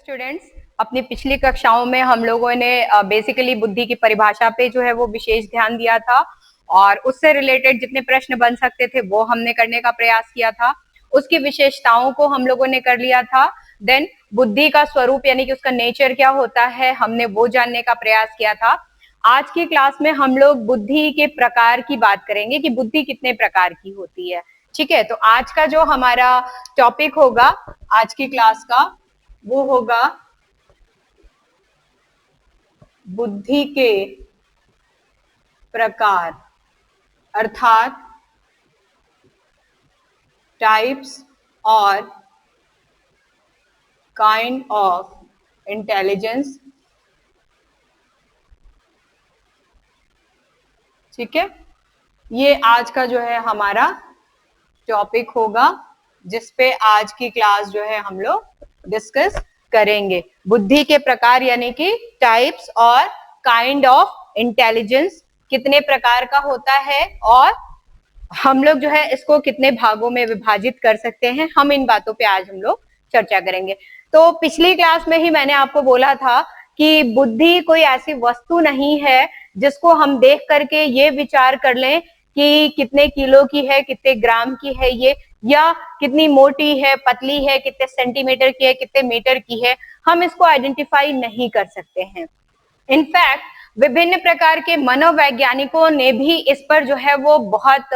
Students, अपनी पिछली कक्षाओं में हम लोगों ने बेसिकली बुद्धि की परिभाषा पे जो है वो विशेष ध्यान दिया था और उससे रिलेटेड जितने प्रश्न बन सकते थे वो हमने करने का प्रयास किया था। उसकी विशेषताओं को हम लोगों ने कर लिया था। देन बुद्धि का स्वरूप यानी कि उसका नेचर क्या होता है हमने वो जानने का प्रयास किया था। आज की क्लास में हम लोग बुद्धि के प्रकार की बात करेंगे कि बुद्धि कितने प्रकार की होती है। ठीक है, तो आज का जो हमारा टॉपिक होगा आज की क्लास का वो होगा बुद्धि के प्रकार अर्थात टाइप्स और काइंड ऑफ इंटेलिजेंस। ठीक है, ये आज का जो है हमारा टॉपिक होगा जिसपे आज की क्लास जो है हम लोग डिस्कस करेंगे। बुद्धि के प्रकार यानी कि टाइप्स और काइंड ऑफ इंटेलिजेंस कितने प्रकार का होता है और हम लोग जो है इसको कितने भागों में विभाजित कर सकते हैं, हम इन बातों पे आज हम लोग चर्चा करेंगे। तो पिछली क्लास में ही मैंने आपको बोला था कि बुद्धि कोई ऐसी वस्तु नहीं है जिसको हम देख करके ये विचार कर लें कि कितने किलो की है, कितने ग्राम की है ये, या कितनी मोटी है, पतली है, कितने सेंटीमीटर की है, कितने मीटर की है। हम इसको आइडेंटिफाई नहीं कर सकते हैं। इनफैक्ट विभिन्न प्रकार के मनोवैज्ञानिकों ने भी इस पर जो है वो बहुत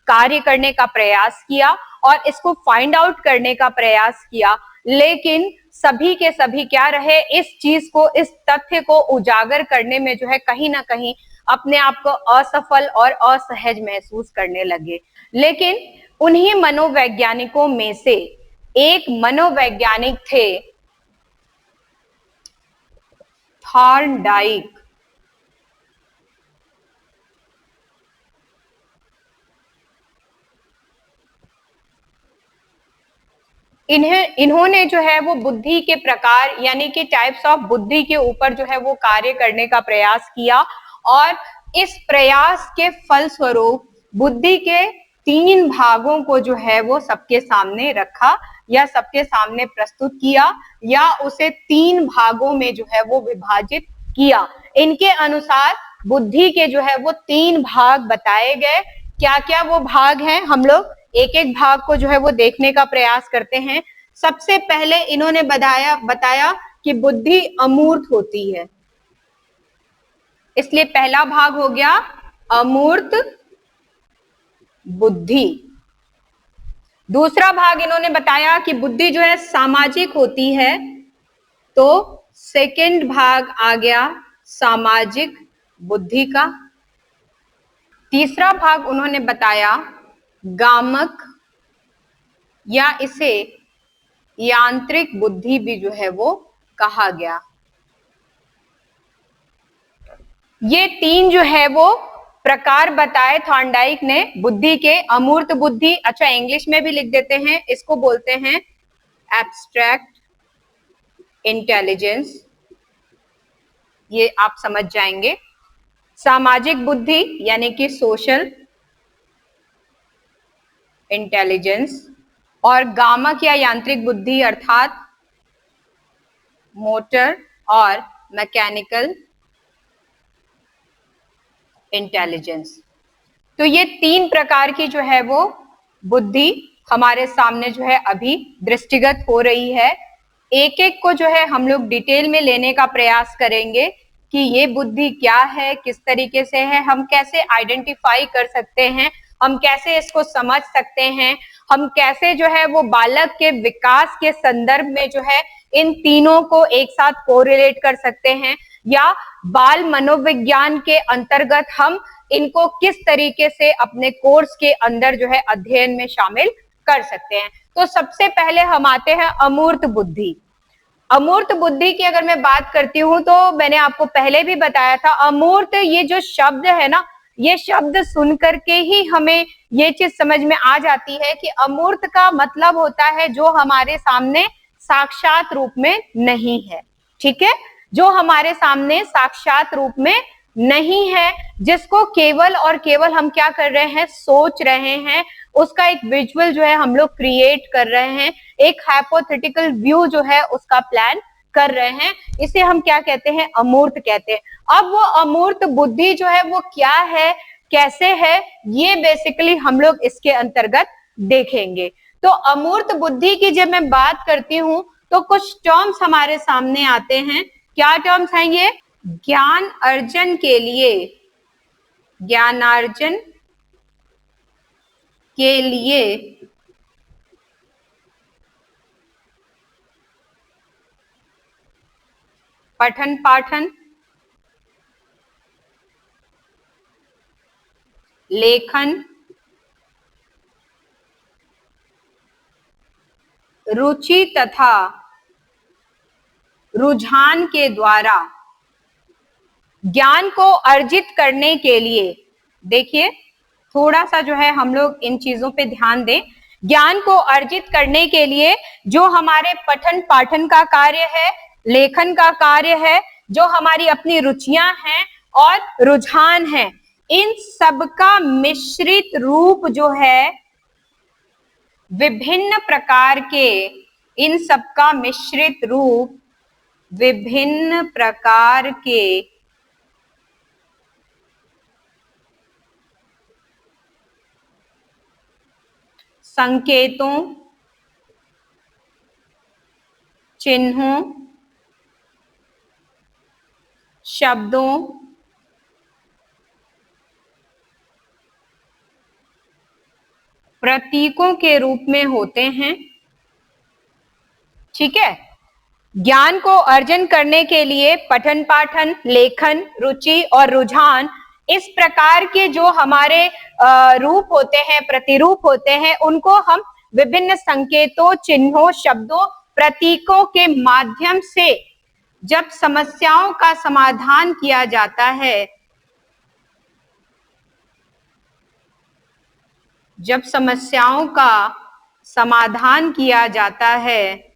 कार्य करने का प्रयास किया और इसको फाइंड आउट करने का प्रयास किया, लेकिन सभी के सभी क्या रहे, इस चीज को, इस तथ्य को उजागर करने में जो है कहीं ना कहीं अपने आप को असफल और असहज महसूस करने लगे। लेकिन उन्हीं मनोवैज्ञानिकों में से एक मनोवैज्ञानिक थे थॉर्नडाइक। इन्होंने जो है वो बुद्धि के प्रकार यानी कि टाइप्स ऑफ बुद्धि के ऊपर जो है वो कार्य करने का प्रयास किया और इस प्रयास के फलस्वरूप बुद्धि के 3 भागों को जो है वो सबके सामने रखा या सबके सामने प्रस्तुत किया या उसे 3 भागों में जो है वो विभाजित किया। इनके अनुसार बुद्धि के जो है वो 3 भाग बताए गए। क्या क्या वो भाग हैं, हम लोग एक एक भाग को जो है वो देखने का प्रयास करते हैं। सबसे पहले इन्होंने बताया कि बुद्धि अमूर्त होती है, इसलिए पहला भाग हो गया अमूर्त बुद्धि। दूसरा भाग इन्होंने बताया कि बुद्धि जो है सामाजिक होती है, तो सेकंड भाग आ गया सामाजिक बुद्धि का। तीसरा भाग उन्होंने बताया गामक या इसे यांत्रिक बुद्धि भी जो है वो कहा गया। ये 3 जो है वो प्रकार बताए थॉर्नडाइक ने बुद्धि के। अमूर्त बुद्धि, अच्छा इंग्लिश में भी लिख देते हैं, इसको बोलते हैं एब्स्ट्रैक्ट इंटेलिजेंस, ये आप समझ जाएंगे। सामाजिक बुद्धि यानी कि सोशल इंटेलिजेंस, और गामक या यांत्रिक बुद्धि अर्थात मोटर और मैकेनिकल इंटेलिजेंस। तो ये 3 प्रकार की जो है वो बुद्धि हमारे सामने जो है अभी दृष्टिगत हो रही है। एक एक को जो है हम लोग डिटेल में लेने का प्रयास करेंगे कि ये बुद्धि क्या है, किस तरीके से है, हम कैसे आइडेंटिफाई कर सकते हैं, हम कैसे इसको समझ सकते हैं, हम कैसे जो है वो बालक के विकास के संदर्भ में जो है इन तीनों को एक साथ कोरिलेट कर सकते हैं, या बाल मनोविज्ञान के अंतर्गत हम इनको किस तरीके से अपने कोर्स के अंदर जो है अध्ययन में शामिल कर सकते हैं। तो सबसे पहले हम आते हैं अमूर्त बुद्धि। अमूर्त बुद्धि की अगर मैं बात करती हूँ तो मैंने आपको पहले भी बताया था, अमूर्त ये जो शब्द है ना, ये शब्द सुन करके ही हमें ये चीज समझ में आ जाती है कि अमूर्त का मतलब होता है जो हमारे सामने साक्षात रूप में नहीं है। ठीक है, जो हमारे सामने साक्षात रूप में नहीं है, जिसको केवल और केवल हम क्या कर रहे हैं, सोच रहे हैं, उसका एक विजुअल जो है हम लोग क्रिएट कर रहे हैं, एक हाइपोथेटिकल व्यू जो है उसका प्लान कर रहे हैं, इसे हम क्या कहते हैं, अमूर्त कहते हैं। अब वो अमूर्त बुद्धि जो है वो क्या है, कैसे है, ये बेसिकली हम लोग इसके अंतर्गत देखेंगे। तो अमूर्त बुद्धि की जब मैं बात करती हूं तो कुछ टर्म्स हमारे सामने आते हैं। क्या टर्म्स हैं ये? ज्ञान अर्जन के लिए, ज्ञानार्जन के लिए पठन पाठन, लेखन, रुचि तथा रुझान के द्वारा ज्ञान को अर्जित करने के लिए, देखिए थोड़ा सा जो है हम लोग इन चीजों पे ध्यान दें। ज्ञान को अर्जित करने के लिए जो हमारे पठन पाठन का कार्य है, लेखन का कार्य है, जो हमारी अपनी रुचियां हैं और रुझान हैं, इन सबका मिश्रित रूप जो है विभिन्न प्रकार के, इन सबका मिश्रित रूप विभिन्न प्रकार के संकेतों, चिन्हों, शब्दों, प्रतीकों के रूप में होते हैं। ठीक है, ज्ञान को अर्जन करने के लिए पठन पाठन, लेखन, रुचि और रुझान, इस प्रकार के जो हमारे रूप होते हैं, प्रतिरूप होते हैं, उनको हम विभिन्न संकेतों, चिन्हों, शब्दों, प्रतीकों के माध्यम से जब समस्याओं का समाधान किया जाता है, जब समस्याओं का समाधान किया जाता है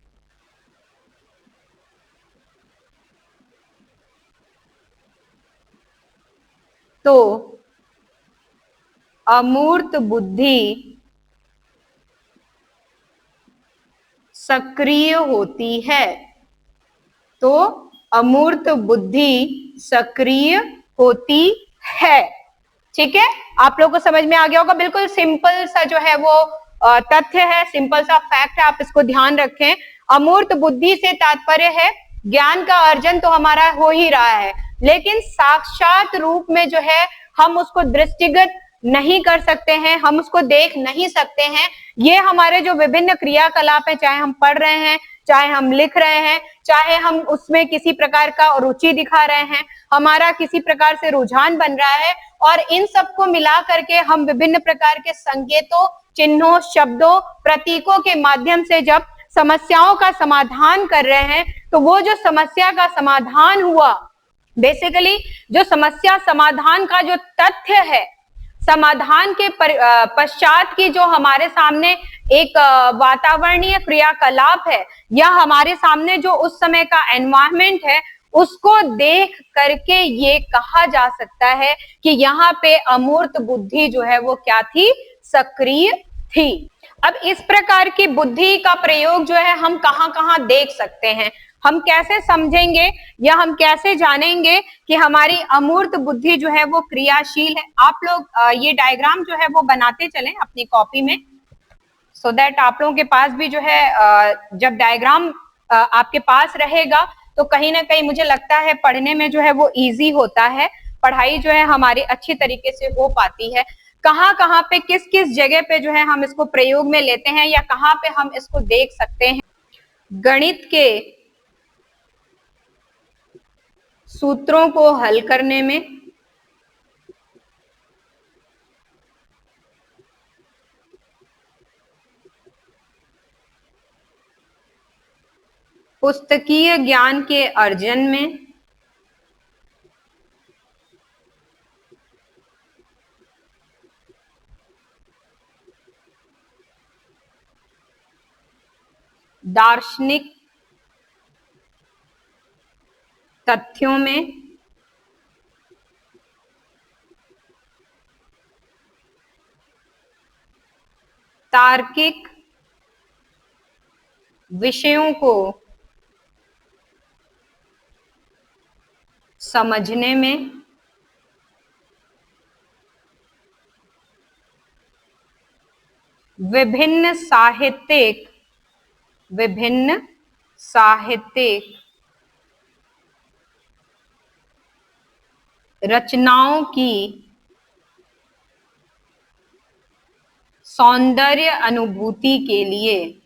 तो अमूर्त बुद्धि सक्रिय होती है। तो अमूर्त बुद्धि सक्रिय होती है। ठीक है, आप लोगों को समझ में आ गया होगा। बिल्कुल सिंपल सा जो है वो तथ्य है, सिंपल सा फैक्ट है, आप इसको ध्यान रखें। अमूर्त बुद्धि से तात्पर्य है ज्ञान का अर्जन तो हमारा हो ही रहा है, लेकिन साक्षात रूप में जो है हम उसको दृष्टिगत नहीं कर सकते हैं, हम उसको देख नहीं सकते हैं। ये हमारे जो विभिन्न क्रियाकलाप है, चाहे हम पढ़ रहे हैं, चाहे हम लिख रहे हैं, चाहे हम उसमें किसी प्रकार का रुचि दिखा रहे हैं, हमारा किसी प्रकार से रुझान बन रहा है, और इन सबको मिला करके हम विभिन्न प्रकार के संकेतों, चिन्हों, शब्दों, प्रतीकों के माध्यम से जब समस्याओं का समाधान कर रहे हैं, तो वो जो समस्या का समाधान हुआ, बेसिकली जो समस्या समाधान का जो तथ्य है, समाधान के पश्चात की जो हमारे सामने एक वातावरणीय क्रियाकलाप है, या हमारे सामने जो उस समय का एनवायरमेंट है, उसको देख करके ये कहा जा सकता है कि यहाँ पे अमूर्त बुद्धि जो है वो क्या थी, सक्रिय थी। अब इस प्रकार की बुद्धि का प्रयोग जो है हम कहाँ कहाँ देख सकते हैं, हम कैसे समझेंगे या हम कैसे जानेंगे कि हमारी अमूर्त बुद्धि जो है वो क्रियाशील है। आप लोग ये डायग्राम जो है वो बनाते चलें अपनी कॉपी में, सो दैट आप लोगों के पास भी जो है जब डायग्राम आपके पास रहेगा तो कहीं ना कहीं मुझे लगता है पढ़ने में जो है वो इजी होता है, पढ़ाई जो है हमारी अच्छी तरीके से हो पाती है। कहाँ कहाँ पे किस किस जगह पे जो है हम इसको प्रयोग में लेते हैं या कहाँ पे हम इसको देख सकते हैं। गणित के सूत्रों को हल करने में, पुस्तकीय ज्ञान के अर्जन में, दार्शनिक तथ्यों में, तार्किक विषयों को समझने में विभिन्न साहित्यिक रचनाओं की सौंदर्य अनुभूति के लिए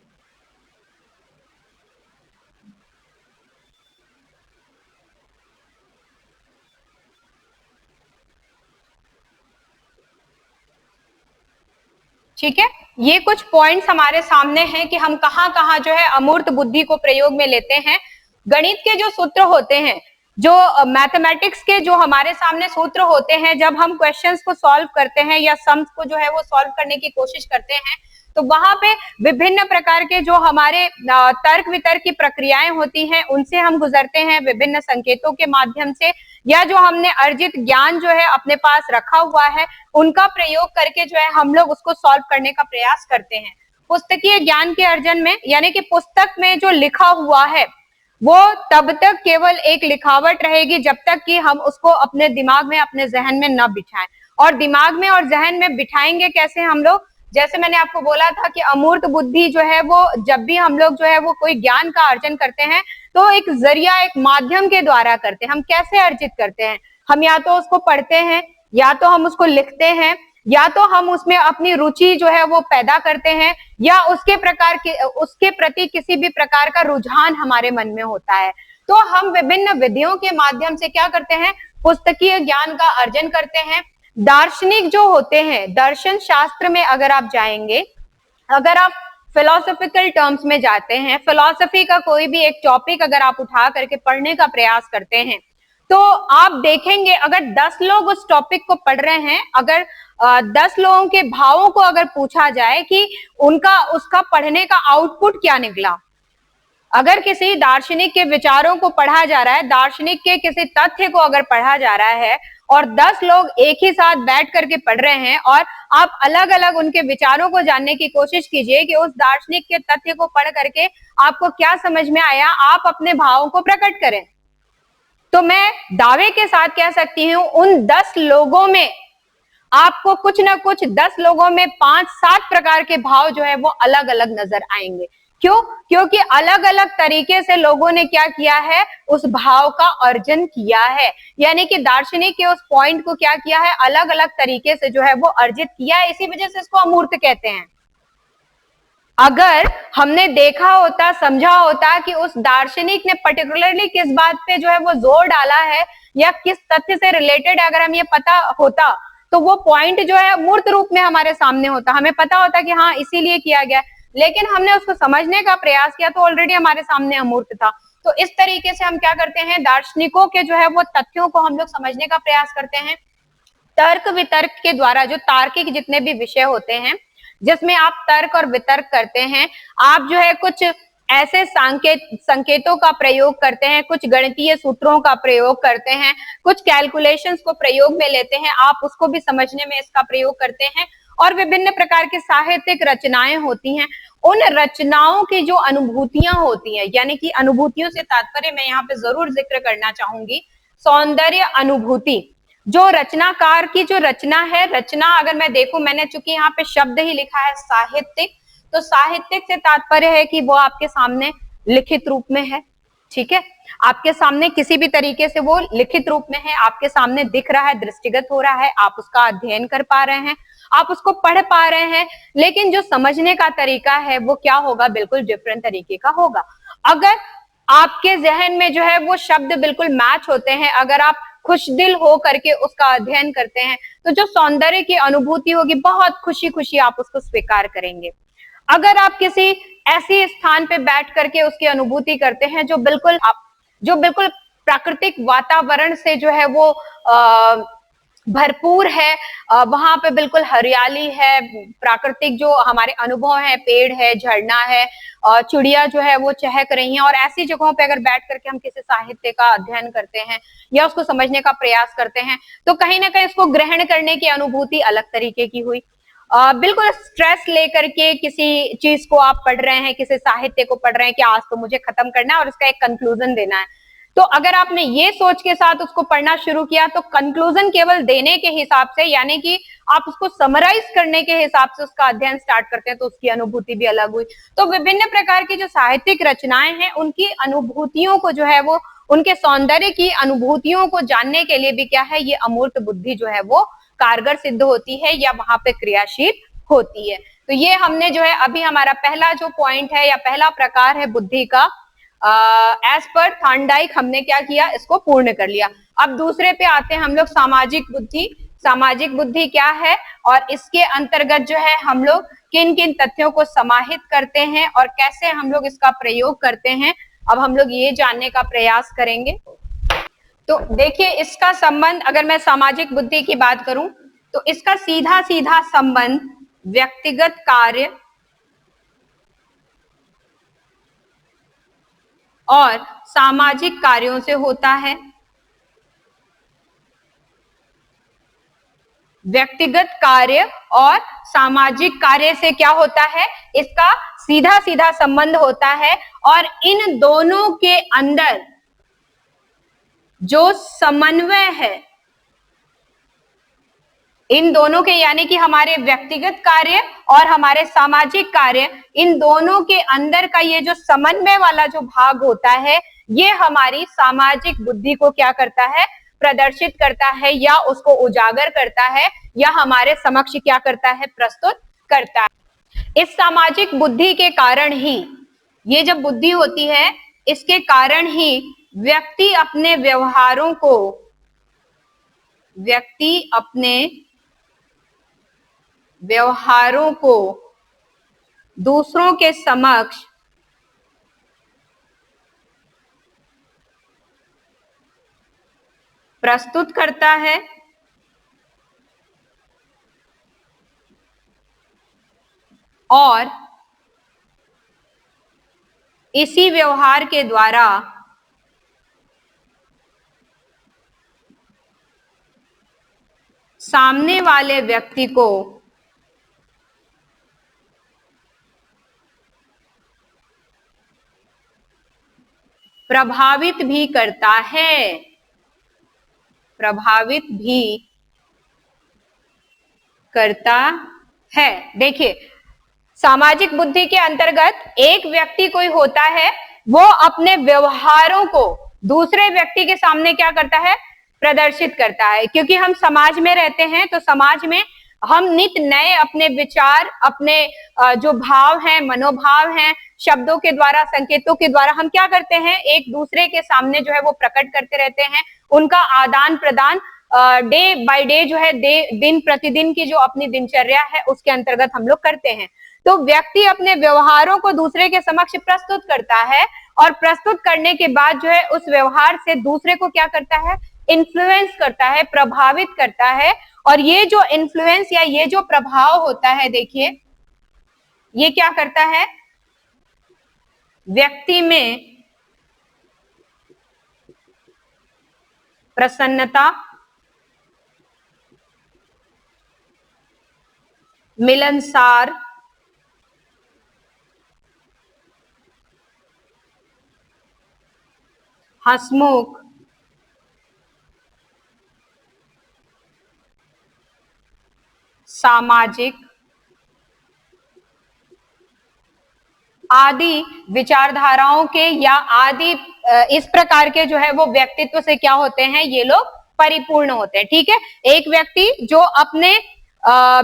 ठीक है। ये कुछ पॉइंट्स हमारे सामने हैं कि हम कहाँ कहाँ जो है अमूर्त बुद्धि को प्रयोग में लेते हैं। गणित के जो सूत्र होते हैं, जो मैथमेटिक्स के जो हमारे सामने सूत्र होते हैं, जब हम क्वेश्चंस को सॉल्व करते हैं या सम्स को जो है वो सॉल्व करने की कोशिश करते हैं, तो वहां पे विभिन्न प्रकार के जो हमारे तर्क वितर्क की प्रक्रियाएं होती हैं, उनसे हम गुजरते हैं विभिन्न संकेतों के माध्यम से, या जो हमने अर्जित ज्ञान जो है अपने पास रखा हुआ है उनका प्रयोग करके जो है हम लोग उसको सॉल्व करने का प्रयास करते हैं। पुस्तकीय ज्ञान के अर्जन में, यानी कि पुस्तक में जो लिखा हुआ है वो तब तक केवल एक लिखावट रहेगी जब तक कि हम उसको अपने दिमाग में, अपने जहन में न बिठाएं। और दिमाग में और जहन में बिठाएंगे कैसे हम लोग? जैसे मैंने आपको बोला था कि अमूर्त बुद्धि जो है वो जब भी हम लोग जो है वो कोई ज्ञान का अर्जन करते हैं तो एक जरिया, एक माध्यम के द्वारा करते हैं। हम कैसे अर्जित करते हैं? हम या तो उसको पढ़ते हैं, या तो हम उसको लिखते हैं, या तो हम उसमें अपनी रुचि जो है वो पैदा करते हैं, या उसके प्रति किसी भी प्रकार का रुझान हमारे मन में होता है। तो हम विभिन्न विधियों के माध्यम से क्या करते हैं? पुस्तकीय ज्ञान का अर्जन करते हैं। दार्शनिक जो होते हैं, दर्शन शास्त्र में अगर आप जाएंगे, अगर आप फिलोसॉफिकल टर्म्स में जाते हैं, फिलोसफी का कोई भी एक टॉपिक अगर आप उठा करके पढ़ने का प्रयास करते हैं, तो आप देखेंगे अगर 10 लोग उस टॉपिक को पढ़ रहे हैं, अगर 10 लोगों के भावों को अगर पूछा जाए कि उसका पढ़ने का आउटपुट क्या निकला, अगर किसी दार्शनिक के विचारों को पढ़ा जा रहा है, दार्शनिक के किसी तथ्य को अगर पढ़ा जा रहा है और 10 लोग एक ही साथ बैठ करके पढ़ रहे हैं, और आप अलग अलग उनके विचारों को जानने की कोशिश कीजिए कि उस दार्शनिक के तथ्य को पढ़ करके आपको क्या समझ में आया, आप अपने भावों को प्रकट करें। तो मैं दावे के साथ कह सकती हूं उन 10 लोगों में आपको कुछ ना कुछ 10 लोगों में 5-7 प्रकार के भाव जो है वो अलग अलग नजर आएंगे। क्यों? क्योंकि अलग अलग तरीके से लोगों ने क्या किया है, उस भाव का अर्जन किया है। यानी कि दार्शनिक के उस पॉइंट को क्या किया है, अलग अलग तरीके से जो है वो अर्जित किया है। इसी वजह से इसको अमूर्त कहते हैं। अगर हमने देखा होता, समझा होता कि उस दार्शनिक ने पर्टिकुलरली किस बात पे जो है वो जोर डाला है या किस तथ्य से रिलेटेड, अगर हमें ये पता होता तो वो पॉइंट जो है मूर्त रूप में हमारे सामने होता, हमें पता होता कि हाँ इसीलिए किया गया, लेकिन हमने उसको समझने का प्रयास किया तो ऑलरेडी हमारे सामने अमूर्त था। तो इस तरीके से हम क्या करते हैं, दार्शनिकों के जो है वो तथ्यों को हम लोग समझने का प्रयास करते हैं। तर्क वितर्क के द्वारा, जो तार्किक जितने भी विषय होते हैं जिसमें आप तर्क और वितर्क करते हैं, आप जो है कुछ ऐसे संकेतों का प्रयोग करते हैं, कुछ गणितीय सूत्रों का प्रयोग करते हैं, कुछ कैलकुलेशंस को प्रयोग में लेते हैं, आप उसको भी समझने में इसका प्रयोग करते हैं। और विभिन्न प्रकार की साहित्यिक रचनाएं होती हैं, उन रचनाओं की जो अनुभूतियां होती हैं, यानी कि अनुभूतियों से तात्पर्य मैं यहाँ पे जरूर जिक्र करना चाहूंगी सौंदर्य अनुभूति। जो रचनाकार की जो रचना है, रचना अगर मैं देखूं, मैंने चूंकि यहाँ पे शब्द ही लिखा है साहित्यिक, तो साहित्यिक से तात्पर्य है कि वो आपके सामने लिखित रूप में है। ठीक है, आपके सामने किसी भी तरीके से वो लिखित रूप में है, आपके सामने दिख रहा है, दृष्टिगत हो रहा है, आप उसका अध्ययन कर पा रहे हैं, आप उसको पढ़ पा रहे हैं, लेकिन जो समझने का तरीका है वो क्या होगा, बिल्कुल डिफरेंट तरीके का होगा। अगर आपके जहन में जो है वो शब्द बिल्कुल मैच होते हैं, अगर आप खुश दिल हो करके उसका अध्ययन करते हैं, तो जो सौंदर्य की अनुभूति होगी बहुत खुशी खुशी आप उसको स्वीकार करेंगे। अगर आप किसी ऐसी स्थान पे बैठ करके उसकी अनुभूति करते हैं जो बिल्कुल प्राकृतिक वातावरण से जो है वो भरपूर है, वहां पे बिल्कुल हरियाली है, प्राकृतिक जो हमारे अनुभव है, पेड़ है, झरना है, चिड़िया जो है वो चहक रही हैं, और ऐसी जगहों पे अगर बैठ करके हम किसी साहित्य का अध्ययन करते हैं या उसको समझने का प्रयास करते हैं, तो कहीं ना कहीं इसको ग्रहण करने की अनुभूति अलग तरीके की हुई। बिल्कुल स्ट्रेस लेकर के किसी चीज को आप पढ़ रहे हैं, किसी साहित्य को पढ़ रहे हैं कि आज तो मुझे खत्म करना है और इसका एक कंक्लूजन देना है, तो अगर आपने ये सोच के साथ उसको पढ़ना शुरू किया तो कंक्लूजन केवल देने के हिसाब से, यानी कि आप उसको समराइज करने के हिसाब से उसका अध्ययन स्टार्ट करते हैं तो उसकी अनुभूति भी अलग हुई। तो विभिन्न प्रकार की जो साहित्यिक रचनाएं हैं उनकी अनुभूतियों को जो है वो, उनके सौंदर्य की अनुभूतियों को जानने के लिए भी क्या है, ये अमूर्त बुद्धि जो है वो कारगर सिद्ध होती है या वहां पे क्रियाशील होती है। तो ये हमने जो है अभी हमारा पहला जो पॉइंट है या पहला प्रकार है बुद्धि का, एज पर थॉर्नडाइक हमने क्या किया, इसको पूर्ण कर लिया। अब दूसरे पे आते हैं हम लोग, सामाजिक बुद्धि। सामाजिक बुद्धि क्या है और इसके अंतर्गत जो है हम लोग किन किन तथ्यों को समाहित करते हैं और कैसे हम लोग इसका प्रयोग करते हैं, अब हम लोग ये जानने का प्रयास करेंगे। तो देखिए इसका संबंध, अगर मैं सामाजिक बुद्धि की बात करूं तो इसका सीधा सीधा संबंध व्यक्तिगत कार्य और सामाजिक कार्यों से होता है। व्यक्तिगत कार्य और सामाजिक कार्य से क्या होता है, इसका सीधा सीधा संबंध होता है। और इन दोनों के अंदर जो समन्वय है, इन दोनों के, यानी कि हमारे व्यक्तिगत कार्य और हमारे सामाजिक कार्य, इन दोनों के अंदर का ये जो समन्वय वाला जो भाग होता है, ये हमारी सामाजिक बुद्धि को क्या करता है, प्रदर्शित करता है या उसको उजागर करता है या हमारे समक्ष क्या करता है, प्रस्तुत करता है। इस सामाजिक बुद्धि के कारण ही, ये जब बुद्धि होती है इसके कारण ही व्यक्ति अपने व्यवहारों को, व्यक्ति अपने व्यवहारों को दूसरों के समक्ष प्रस्तुत करता है और इसी व्यवहार के द्वारा सामने वाले व्यक्ति को प्रभावित भी करता है, प्रभावित भी करता है। देखिए सामाजिक बुद्धि के अंतर्गत एक व्यक्ति कोई होता है, वो अपने व्यवहारों को दूसरे व्यक्ति के सामने क्या करता है, प्रदर्शित करता है। क्योंकि हम समाज में रहते हैं तो समाज में हम नित नए अपने विचार, अपने जो भाव हैं, मनोभाव हैं, शब्दों के द्वारा, संकेतों के द्वारा हम क्या करते हैं, एक दूसरे के सामने जो है वो प्रकट करते रहते हैं। उनका आदान प्रदान डे बाय डे जो है, दिन प्रतिदिन की जो अपनी दिनचर्या है उसके अंतर्गत हम लोग करते हैं। तो व्यक्ति अपने व्यवहारों को दूसरे के समक्ष प्रस्तुत करता है और प्रस्तुत करने के बाद जो है उस व्यवहार से दूसरे को क्या करता है, इन्फ्लुएंस करता है, प्रभावित करता है। और ये जो इन्फ्लुएंस या ये जो प्रभाव होता है, देखिए ये क्या करता है, व्यक्ति में प्रसन्नता, मिलनसार, हंसमुख, सामाजिक आदि विचारधाराओं के या आदि इस प्रकार के जो है वो व्यक्तित्व से क्या होते हैं, ये लोग परिपूर्ण होते हैं। ठीक है, एक व्यक्ति जो अपने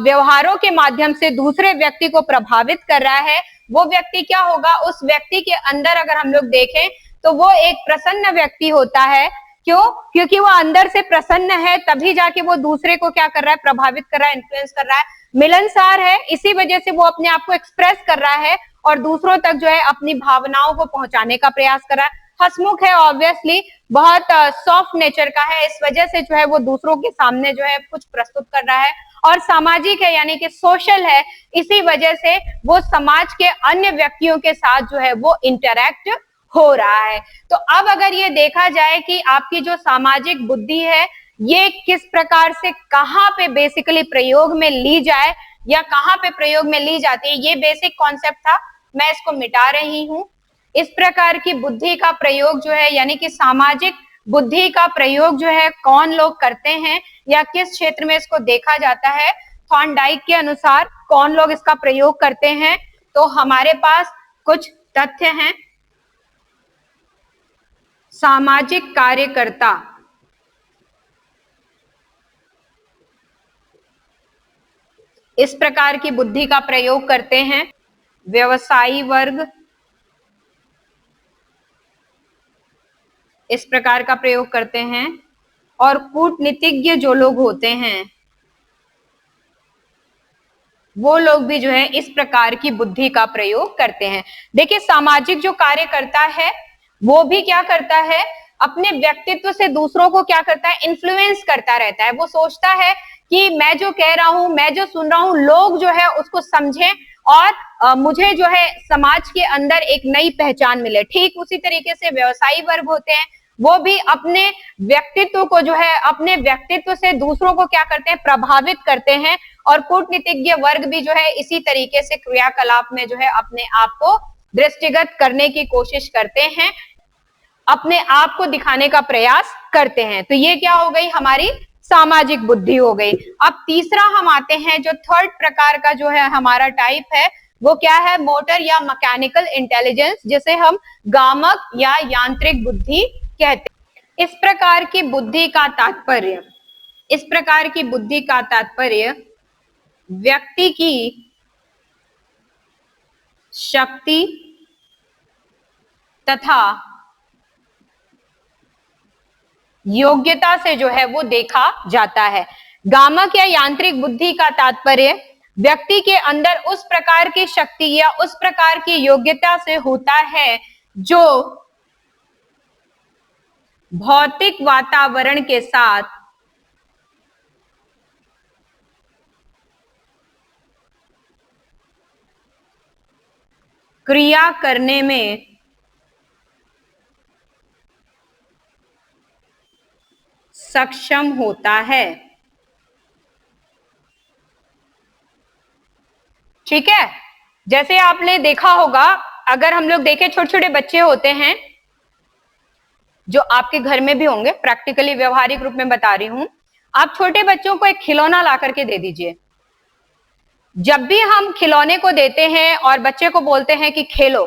व्यवहारों के माध्यम से दूसरे व्यक्ति को प्रभावित कर रहा है, वो व्यक्ति क्या होगा, उस व्यक्ति के अंदर अगर हम लोग देखें तो वो एक प्रसन्न व्यक्ति होता है। क्यों? क्योंकि वो अंदर से प्रसन्न है, तभी जाके वो दूसरे को क्या कर रहा है, प्रभावित कर रहा है, इन्फ्लुएंस कर रहा है। मिलनसार है, इसी वजह से वो अपने आप को एक्सप्रेस कर रहा है और दूसरों तक जो है अपनी भावनाओं को पहुंचाने का प्रयास कर रहा है। हंसमुख है, ऑब्वियसली बहुत सॉफ्ट नेचर का है, इस वजह से जो है वो दूसरों के सामने जो है कुछ प्रस्तुत कर रहा है। और सामाजिक है, यानी कि सोशल है, इसी वजह से वो समाज के अन्य व्यक्तियों के साथ जो है वो इंटरैक्ट हो रहा है। तो अब अगर ये देखा जाए कि आपकी जो सामाजिक बुद्धि है ये किस प्रकार से कहाँ पे बेसिकली प्रयोग में ली जाए या कहाँ पे प्रयोग में ली जाती है, ये बेसिक कॉन्सेप्ट था, मैं इसको मिटा रही हूँ। इस प्रकार की बुद्धि का प्रयोग जो है यानी कि सामाजिक बुद्धि का प्रयोग जो है कौन लोग करते हैं या किस क्षेत्र में इसको देखा जाता है? थॉर्नडाइक के अनुसार कौन लोग इसका प्रयोग करते हैं? तो हमारे पास कुछ तथ्य हैं। सामाजिक कार्यकर्ता, इस प्रकार की बुद्धि का प्रयोग करते हैं। व्यवसायी वर्ग इस प्रकार का प्रयोग करते हैं और कूटनीतिज्ञ जो लोग होते हैं वो लोग भी जो है इस प्रकार की बुद्धि का प्रयोग करते हैं। देखिए सामाजिक जो कार्यकर्ता है वो भी क्या करता है, अपने व्यक्तित्व से दूसरों को क्या करता है, इन्फ्लुएंस करता रहता है। वो सोचता है कि मैं जो कह रहा हूं, मैं जो सुन रहा हूं, लोग जो है उसको समझें और मुझे जो है समाज के अंदर एक नई पहचान मिले। ठीक उसी तरीके से व्यवसायी वर्ग होते हैं, वो भी अपने व्यक्तित्व को जो है, अपने व्यक्तित्व से दूसरों को क्या करते हैं, प्रभावित करते हैं। और कूटनीतिज्ञ वर्ग भी जो है इसी तरीके से क्रियाकलाप में जो है अपने आप को दृष्टिगत करने की कोशिश करते हैं, अपने आप को दिखाने का प्रयास करते हैं। तो ये क्या हो गई, हमारी सामाजिक बुद्धि हो गई। अब तीसरा हम आते हैं, जो थर्ड प्रकार का जो है हमारा टाइप है वो क्या है, मोटर या मैकेनिकल इंटेलिजेंस, जिसे हम गामक या यांत्रिक बुद्धि कहते हैं। इस प्रकार की बुद्धि का तात्पर्य, इस प्रकार की बुद्धि का तात्पर्य व्यक्ति की शक्ति तथा योग्यता से जो है वो देखा जाता है। गामक या यांत्रिक बुद्धि का तात्पर्य व्यक्ति के अंदर उस प्रकार की शक्ति या उस प्रकार की योग्यता से होता है जो भौतिक वातावरण के साथ क्रिया करने में सक्षम होता है। ठीक है, जैसे आपने देखा होगा, अगर हम लोग देखें, छोटे छोटे बच्चे होते हैं जो आपके घर में भी होंगे, प्रैक्टिकली व्यवहारिक रूप में बता रही हूं। आप छोटे बच्चों को एक खिलौना ला करके दे दीजिए। जब भी हम खिलौने को देते हैं और बच्चे को बोलते हैं कि खेलो,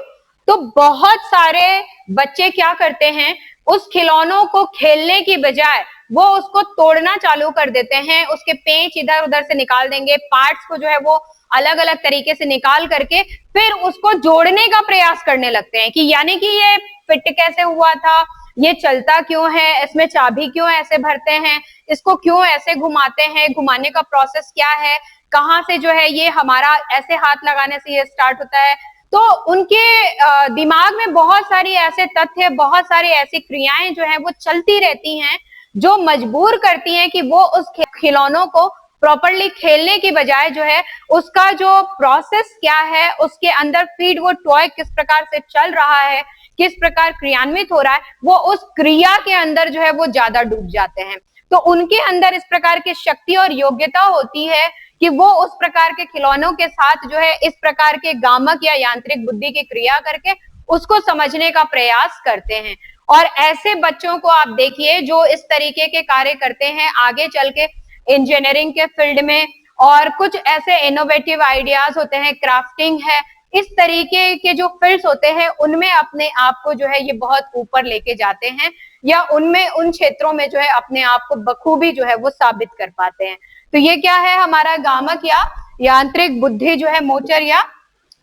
तो बहुत सारे बच्चे क्या करते हैं, उस खिलौनों को खेलने की बजाय वो उसको तोड़ना चालू कर देते हैं। उसके पेंच इधर उधर से निकाल देंगे, पार्ट्स को जो है वो अलग अलग तरीके से निकाल करके फिर उसको जोड़ने का प्रयास करने लगते हैं कि यानी कि ये फिट कैसे हुआ था, ये चलता क्यों है, इसमें चाबी क्यों ऐसे भरते हैं, इसको क्यों ऐसे घुमाते हैं, घुमाने का प्रोसेस क्या है, कहाँ से जो है ये हमारा ऐसे हाथ लगाने से ये स्टार्ट होता है। तो उनके दिमाग में बहुत सारी ऐसे तथ्य, बहुत सारी ऐसी क्रियाएं जो है वो चलती रहती हैं जो मजबूर करती हैं कि वो उस खिलौनों को प्रॉपरली खेलने की बजाय जो है उसका जो प्रोसेस क्या है, उसके अंदर फीड वो टॉय किस प्रकार से चल रहा है, किस प्रकार क्रियान्वित हो रहा है, वो उस क्रिया के अंदर जो है वो ज्यादा डूब जाते हैं। तो उनके अंदर इस प्रकार की शक्ति और योग्यता होती है कि वो उस प्रकार के खिलौनों के साथ जो है इस प्रकार के गामक या यांत्रिक बुद्धि की क्रिया करके उसको समझने का प्रयास करते हैं। और ऐसे बच्चों को आप देखिए जो इस तरीके के कार्य करते हैं आगे चल के इंजीनियरिंग के फील्ड में, और कुछ ऐसे इनोवेटिव आइडियाज होते हैं, क्राफ्टिंग है, इस तरीके के जो फील्ड्स होते हैं उनमें अपने आप को जो है ये बहुत ऊपर लेके जाते हैं, या उनमें उन क्षेत्रों में जो है अपने आप को बखूबी जो है वो साबित कर पाते हैं। तो ये क्या है, हमारा गामक या यांत्रिक बुद्धि जो है, मोटर या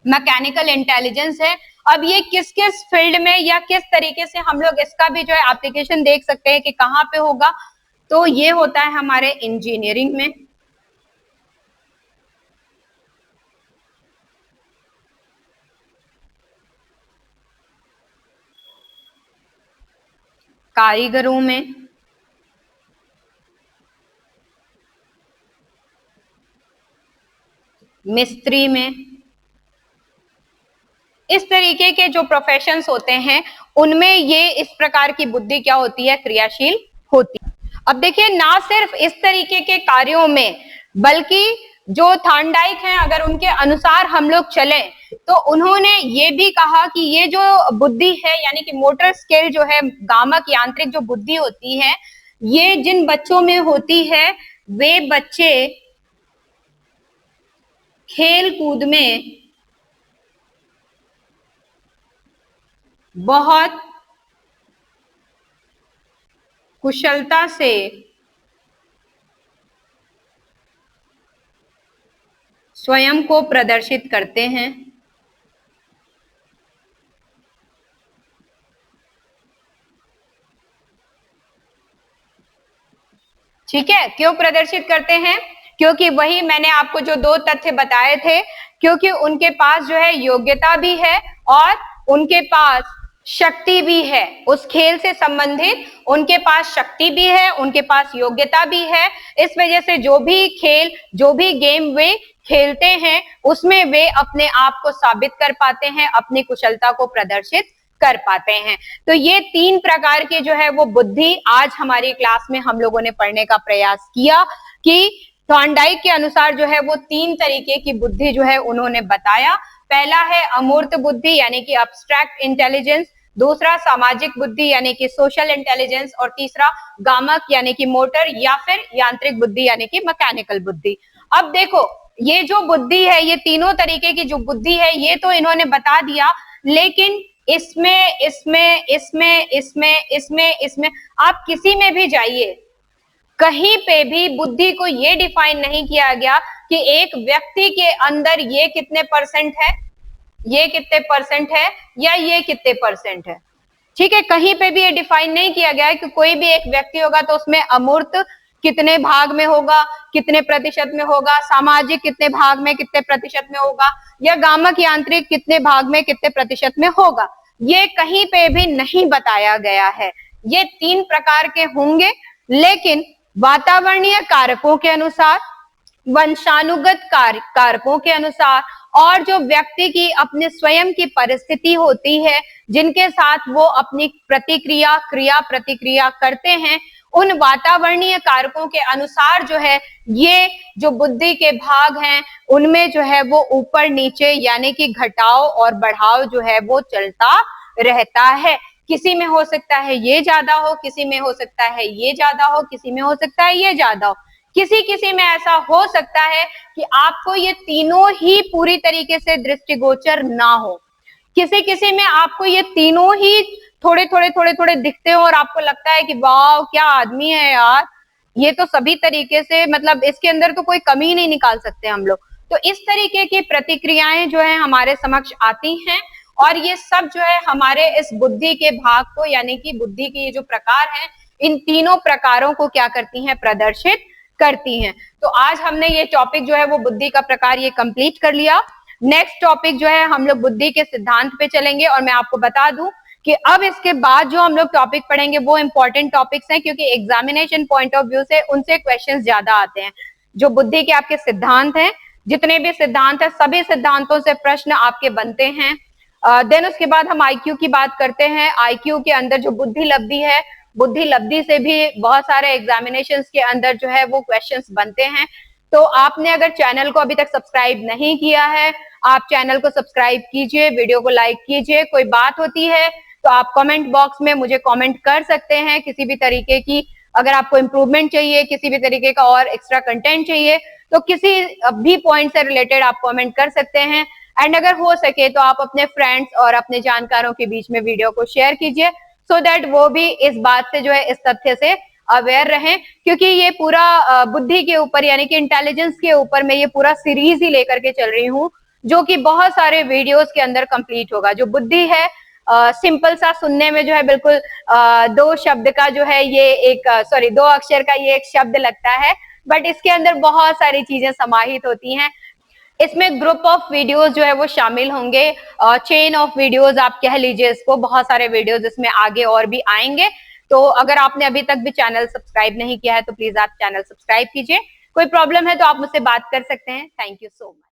मैकेनिकल इंटेलिजेंस है। अब ये किस किस फील्ड में या किस तरीके से हम लोग इसका भी जो है एप्लीकेशन देख सकते हैं कि कहाँ पे होगा, तो ये होता है हमारे इंजीनियरिंग में, कारीगरों में, मिस्त्री में, इस तरीके के जो प्रोफेशंस होते हैं उनमें ये इस प्रकार की बुद्धि क्या होती है, क्रियाशील होती है। अब देखिए, ना सिर्फ इस तरीके के कार्यों में बल्कि जो थॉर्नडाइक हैं, अगर उनके अनुसार हम लोग चलें तो उन्होंने ये भी कहा कि ये जो बुद्धि है यानी कि मोटर स्किल जो है, गामक यांत्रिक जो बुद्धि होती है, ये जिन बच्चों में होती है वे बच्चे खेल कूद में बहुत कुशलता से स्वयं को प्रदर्शित करते हैं। ठीक है, क्यों प्रदर्शित करते हैं? क्योंकि वही मैंने आपको जो दो तथ्य बताए थे, क्योंकि उनके पास जो है योग्यता भी है और उनके पास शक्ति भी है, उस खेल से संबंधित उनके पास शक्ति भी है, उनके पास योग्यता भी है। इस वजह से जो भी खेल, जो भी गेम वे खेलते हैं उसमें वे अपने आप को साबित कर पाते हैं, अपनी कुशलता को प्रदर्शित कर पाते हैं। तो ये तीन प्रकार के जो है वो बुद्धि आज हमारी क्लास में हम लोगों ने पढ़ने का प्रयास किया कि थॉर्नडाइक के अनुसार जो है वो तीन तरीके की बुद्धि जो है उन्होंने बताया। पहला है अमूर्त बुद्धि यानी कि अब्स्ट्रैक्ट इंटेलिजेंस, दूसरा सामाजिक बुद्धि यानी कि सोशल इंटेलिजेंस, और तीसरा गामक यानी कि मोटर या फिर यांत्रिक बुद्धि यानी कि मैकेनिकल बुद्धि। अब देखो, ये जो बुद्धि है, ये तीनों तरीके की जो बुद्धि है ये तो इन्होंने बता दिया, लेकिन इसमें इसमें इसमें इसमें इसमें इसमें आप किसी में भी जाइए, कहीं पे भी बुद्धि को ये डिफाइन नहीं किया गया कि एक व्यक्ति के अंदर ये कितने परसेंट है, ये कितने परसेंट है या ये कितने परसेंट है। ठीक है, कहीं पे भी ये डिफाइन नहीं किया गया है कि कोई भी एक व्यक्ति होगा तो उसमें अमूर्त कितने भाग में होगा, कितने प्रतिशत में होगा, सामाजिक कितने भाग में कितने प्रतिशत में होगा, या गामक यांत्रिक कितने भाग में कितने प्रतिशत में होगा। ये कहीं पे भी नहीं बताया गया है। ये तीन प्रकार के होंगे, लेकिन वातावरणीय कारकों के अनुसार, वंशानुगत कारकों के अनुसार, और जो व्यक्ति की अपने स्वयं की परिस्थिति होती है जिनके साथ वो अपनी प्रतिक्रिया, क्रिया प्रतिक्रिया करते हैं, उन वातावरणीय कारकों के अनुसार जो है ये जो बुद्धि के भाग हैं उनमें जो है वो ऊपर नीचे यानी कि घटाव और बढ़ाव जो है वो चलता रहता है। किसी में हो सकता है ये ज्यादा हो, किसी में हो सकता है ये ज्यादा हो, किसी में हो सकता है ये ज्यादा हो, किसी किसी में ऐसा हो सकता है कि आपको ये तीनों ही पूरी तरीके से दृष्टिगोचर ना हो, किसी किसी में आपको ये तीनों ही थोड़े थोड़े थोड़े थोड़े दिखते हो और आपको लगता है कि वाह क्या आदमी है यार, ये तो सभी तरीके से, मतलब इसके अंदर तो कोई कमी नहीं निकाल सकते हम लोग। तो इस तरीके की प्रतिक्रियाएं जो है हमारे समक्ष आती हैं, और ये सब जो है हमारे इस बुद्धि के भाग को यानी कि बुद्धि के ये जो प्रकार हैं, इन तीनों प्रकारों को क्या करती हैं, प्रदर्शित करती हैं। तो आज हमने ये टॉपिक जो है वो बुद्धि का प्रकार ये कंप्लीट कर लिया। नेक्स्ट टॉपिक जो है हम लोग बुद्धि के सिद्धांत पे चलेंगे, और मैं आपको बता दूं कि अब इसके बाद जो हम लोग टॉपिक पढ़ेंगे वो इंपॉर्टेंट टॉपिक्स हैं, क्योंकि एग्जामिनेशन पॉइंट ऑफ व्यू से उनसे क्वेश्चंस ज्यादा आते हैं। जो बुद्धि के आपके सिद्धांत हैं, जितने भी सिद्धांत है, सभी सिद्धांतों से प्रश्न आपके बनते हैं। देन उसके बाद हम आईक्यू की बात करते हैं। आईक्यू के अंदर जो बुद्धि लब्धि है, बुद्धि लब्धि से भी बहुत सारे एग्जामिनेशंस के अंदर जो है वो क्वेश्चंस बनते हैं। तो आपने अगर चैनल को अभी तक सब्सक्राइब नहीं किया है, आप चैनल को सब्सक्राइब कीजिए, वीडियो को लाइक कीजिए। कोई बात होती है तो आप कमेंट बॉक्स में मुझे कमेंट कर सकते हैं, किसी भी तरीके की, अगर आपको इम्प्रूवमेंट चाहिए, किसी भी तरीके का और एक्स्ट्रा कंटेंट चाहिए, तो किसी भी पॉइंट से रिलेटेड आप कमेंट कर सकते हैं। एंड अगर हो सके तो आप अपने फ्रेंड्स और अपने जानकारों के बीच में वीडियो को शेयर कीजिए, सो दैट वो भी इस बात से जो है, इस तथ्य से अवेयर रहें, क्योंकि ये पूरा बुद्धि के ऊपर यानी कि इंटेलिजेंस के ऊपर मैं ये पूरा सीरीज ही लेकर के चल रही हूँ, जो कि बहुत सारे वीडियोस के अंदर कंप्लीट होगा। जो बुद्धि है सिंपल सा सुनने में जो है बिल्कुल दो शब्द का जो है ये एक दो अक्षर का ये एक शब्द लगता है, बट इसके अंदर बहुत सारी चीजें समाहित होती हैं। इसमें ग्रुप ऑफ वीडियोस जो है वो शामिल होंगे, चेन ऑफ वीडियोस आप कह लीजिए इसको, बहुत सारे वीडियोस इसमें आगे और भी आएंगे। तो अगर आपने अभी तक भी चैनल सब्सक्राइब नहीं किया है तो प्लीज आप चैनल सब्सक्राइब कीजिए। कोई प्रॉब्लम है तो आप मुझसे बात कर सकते हैं। Thank you so much.